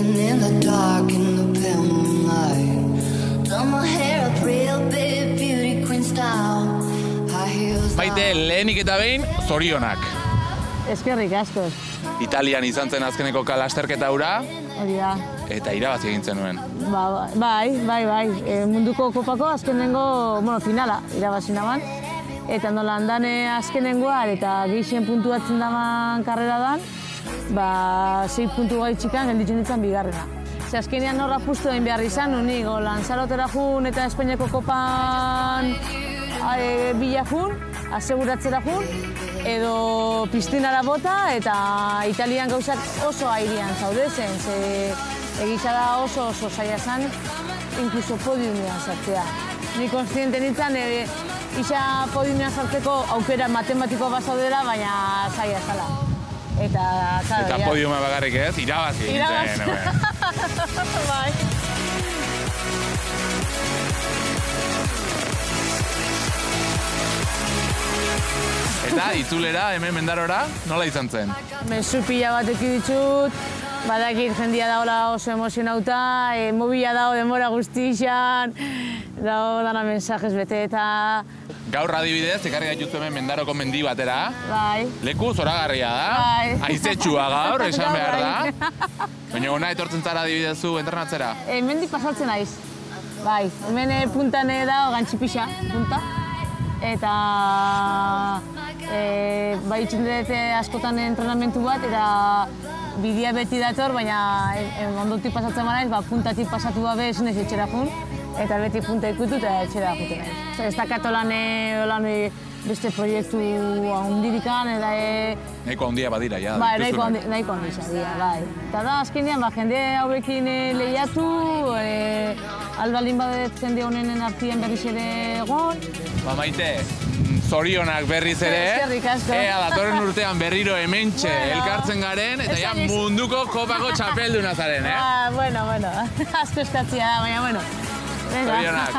dancing in the dark in the pale moonlight. Done my hair up real big, beauty queen style. High heels. Maite, lehenik eta behin, zorionak. Eskerrik asko. Italian izan zen azkeneko kalasterketa hura. Hori da. Eta irabazi egin zenuen. Bai. Munduko kopako azkenengo, finala irabazi naban. Eta nola handane azkenengoa eta gehien puntuatzen daman karrera dan, 6 puntu gaitxikan gelditzen ditzen bigarrena. Ze azkenean norra pustu egin behar izan, unigo Lanzarotera jun eta Espainiako kopan bila jun, aseguratzera jun, edo piztinara bota eta Italian gauzak oso airean zaudezen, ze egisa da oso zaila zen, inkluso podiumean sartzea. Ni konstiente nintzen, isa podiumean sartzeko aukera matematikoa bazaudera, baina zaila zala. Eta podiuma bakarrik ez, irabazi egin zen. Bai. Eta itzulera, hemen Mendarora, nola izan zen? Mezu pila bat ditut, badakit jendia daola oso emozionauta, mobila dago demora guztixan, dago dana mensajes bete eta... Gaur adibidez, ekarri gaituzu hemen Mendaroko mendi batera. Bai. Leku zoragarria da. Bai. Aizetxua gaur, esan behar da. Baina ona etortzen zara adibidezu entrenatzera? Mendik pasatzen naiz. Bai, hemen puntan dago gantxipixa, punta. Eta bai itxindete askotan entrenamentu bat, eta bidea beti dator, baina ondotik pasatzen banaiz, puntatik pasatu gabe ezinez etxera jun, eta beti punta ikutu eta etxera juten naiz. Ez dakato lan beste proiektu handirikan, eta... Nahiko handia badira, ja. Bai, nahiko handia dira, bai. Eta da, azkenean, jende hauekin lehiatu, albaldin badet jende honenen artien berriz ere egon. Maite, zorionak berriz ere. Eskerrik asko. Datorren urtean berriro hementxe elkartzen garen, eta ja munduko kopako txapelduna zaren, Bueno, asko eskatzia da, baina, bueno. Zorionak.